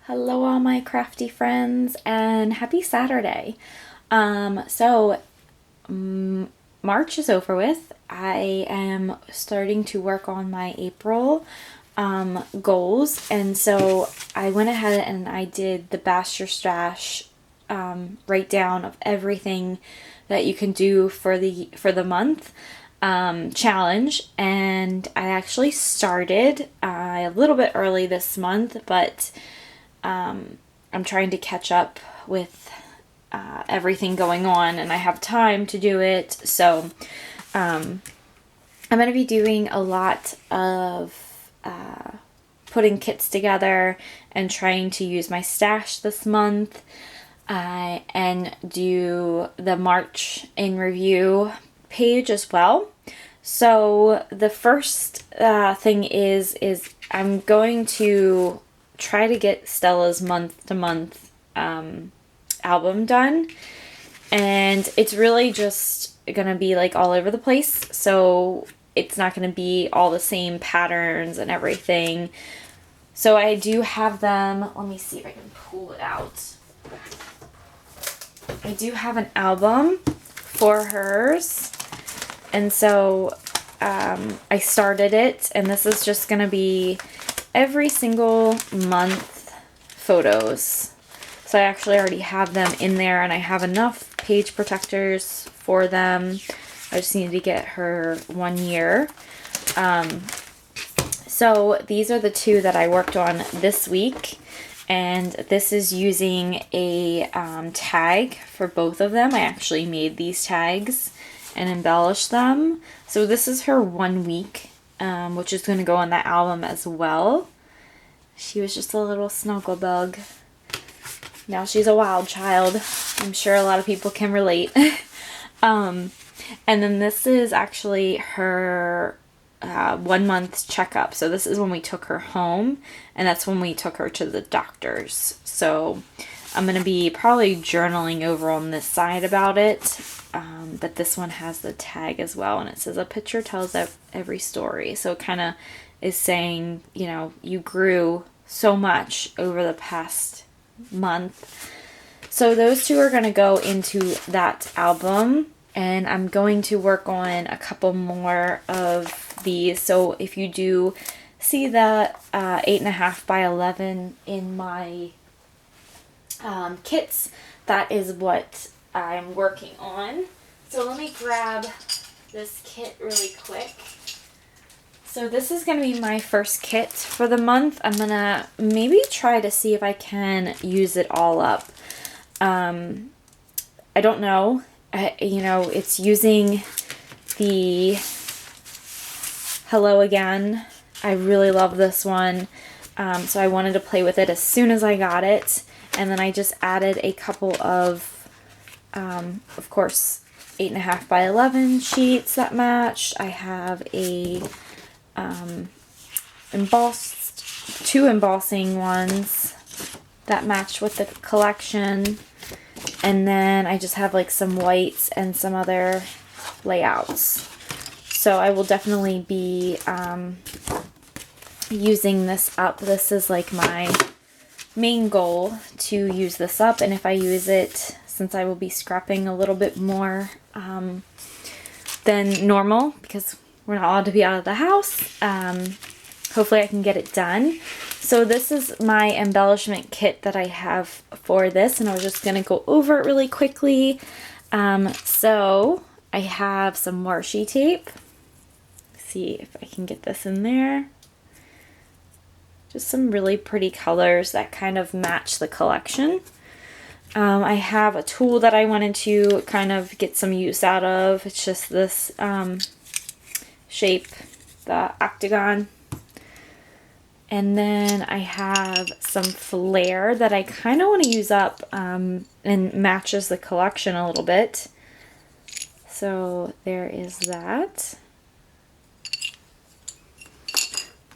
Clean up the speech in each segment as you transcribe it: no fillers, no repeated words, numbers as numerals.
Hello all my crafty friends and happy Saturday. So March is over with. I am starting to work on my April goals, and so I went ahead and I did the Bash Your Stash write down of everything that you can do for the month challenge, and I actually started a little bit early this month, but I'm trying to catch up with everything going on, and I have time to do it. So I'm going to be doing a lot of putting kits together and trying to use my stash this month and do the March in review page as well. So the first thing is I'm going to try to get Stella's month-to-month album done, and it's really just gonna be like all over the place, so it's not gonna be all the same patterns and everything. So I do have them. Let me see if I can pull it out. I do have an album for hers, and so I started it, and this is just gonna be every single month photos. So I actually already have them in there, and I have enough page protectors for them. I just need to get her 1 year. So these are the two that I worked on this week, and this is using a tag for both of them. I actually made these tags and embellished them. So this is her 1 week, which is going to go on that album as well. She was just a little snuggle bug. Now she's a wild child. I'm sure a lot of people can relate. And then this is actually her 1 month checkup. So this is when we took her home, and that's when we took her to the doctors. So I'm going to be probably journaling over on this side about it. But this one has the tag as well, and it says a picture tells every story. So it kind of is saying, you know, you grew so much over the past month. So those two are going to go into that album, and I'm going to work on a couple more of these. So if you do see the 8.5 by 11 in my kits, that is what I'm working on. So let me grab this kit really quick. So this is going to be my first kit for the month. I'm going to maybe try to see if I can use it all up. I don't know. It's using the Hello Again. I really love this one. So I wanted to play with it as soon as I got it. And then I just added a couple of course, 8.5 by 11 sheets that matched. I have a two embossing ones that match with the collection, and then I just have like some whites and some other layouts. So I will definitely be using this up. This is like my main goal, to use this up, and if I use it, since I will be scrapping a little bit more than normal because we're not allowed to be out of the house, hopefully I can get it done. So this is my embellishment kit that I have for this, and I was just going to go over it really quickly. So I have some washi tape. See if I can get this in there. Just some really pretty colors that kind of match the collection. I have a tool that I wanted to kind of get some use out of. It's just this shape, the octagon. And then I have some flair that I kind of want to use up and matches the collection a little bit. So there is that.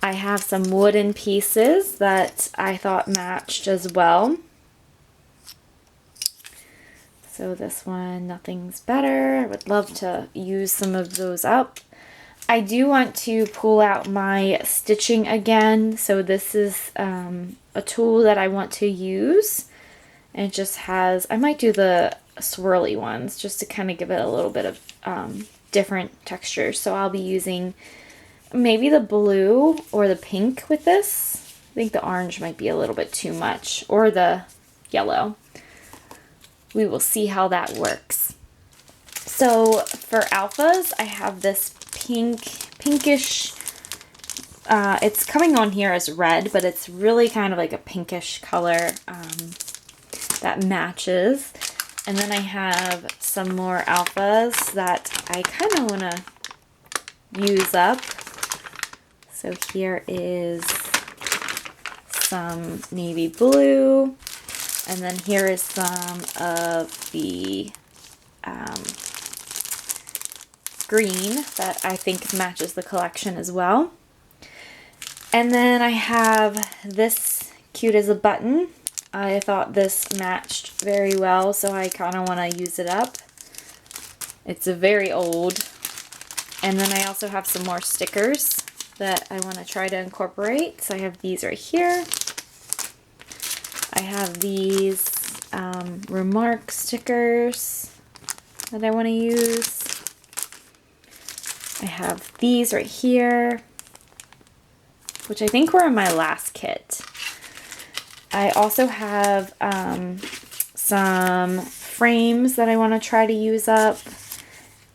I have some wooden pieces that I thought matched as well. So this one, Nothing's Better. I would love to use some of those up. I do want to pull out my stitching again. So this is a tool that I want to use. And it just has, I might do the swirly ones just to kind of give it a little bit of different textures. So I'll be using maybe the blue or the pink with this. I think the orange might be a little bit too much, or the yellow. We will see how that works. So for alphas, I have this pinkish, it's coming on here as red, but it's really kind of like a pinkish color that matches. And then I have some more alphas that I kind of want to use up. So here is some navy blue, and then here is some of the green that I think matches the collection as well. And then I have this cute as a button. I thought this matched very well, so I kind of want to use it up. It's a very old. And then I also have some more stickers that I want to try to incorporate. So I have these right here. I have these remark stickers that I want to use. I have these right here, which I think were in my last kit. I also have some frames that I want to try to use up,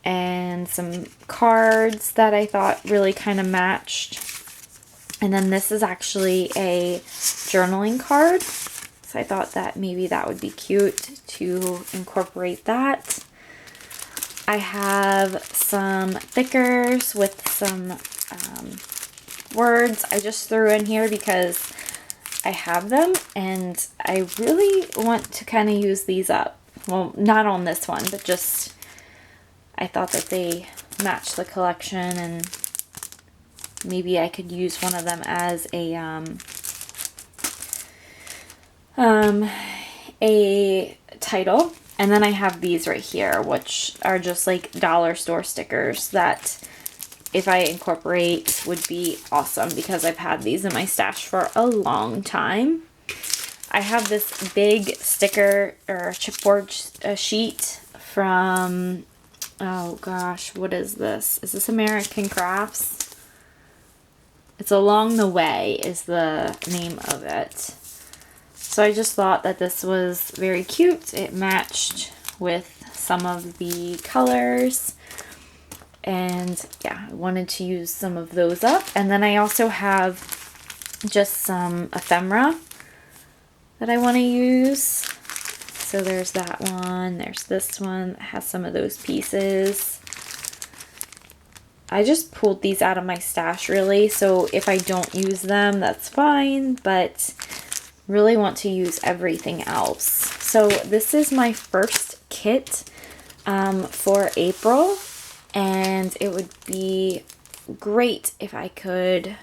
and some cards that I thought really kind of matched. And then this is actually a journaling card, so I thought that maybe that would be cute to incorporate that. I have some thickers with some words I just threw in here because I have them and I really want to kind of use these up. Well, not on this one, but just I thought that they match the collection, and maybe I could use one of them as a title. And then I have these right here, which are just like dollar store stickers that if I incorporate would be awesome because I've had these in my stash for a long time. I have this big sticker or chipboard sheet from, oh gosh, what is this? Is this American Crafts? It's Along the Way is the name of it. So I just thought that this was very cute. It matched with some of the colors. And yeah, I wanted to use some of those up. And then I also have just some ephemera that I want to use. So there's that one. There's this one that has some of those pieces. I just pulled these out of my stash really. So if I don't use them, that's fine. But really want to use everything else. So this is my first kit for April. And it would be great if I could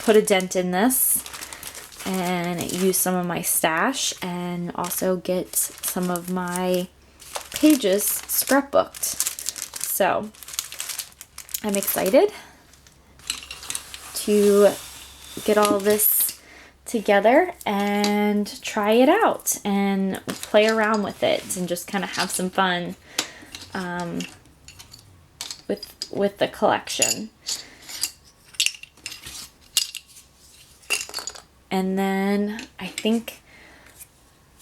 put a dent in this and use some of my stash and also get some of my pages scrapbooked. So I'm excited to get all this together and try it out and play around with it and just kind of have some fun with the collection. And then I think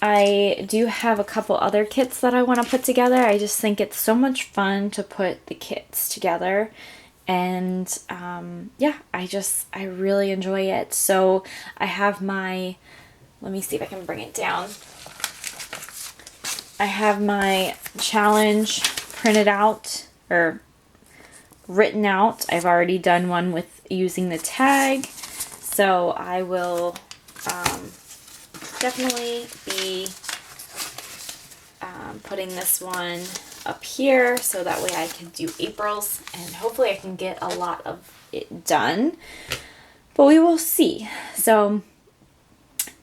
I do have a couple other kits that I want to put together. I just think it's so much fun to put the kits together. And yeah, I really enjoy it. So I have my, let me see if I can bring it down. I have my challenge printed out or written out. I've already done one with using the tag, so I will definitely be putting this one up here so that way I can do April's and hopefully I can get a lot of it done, but we will see. So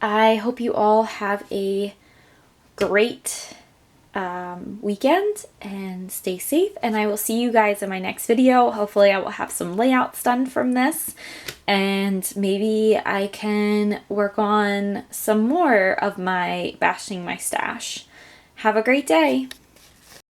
I hope you all have a great weekend and stay safe, and I will see you guys in my next video. Hopefully I will have some layouts done from this, and maybe I can work on some more of my bashing my stash. Have a great day.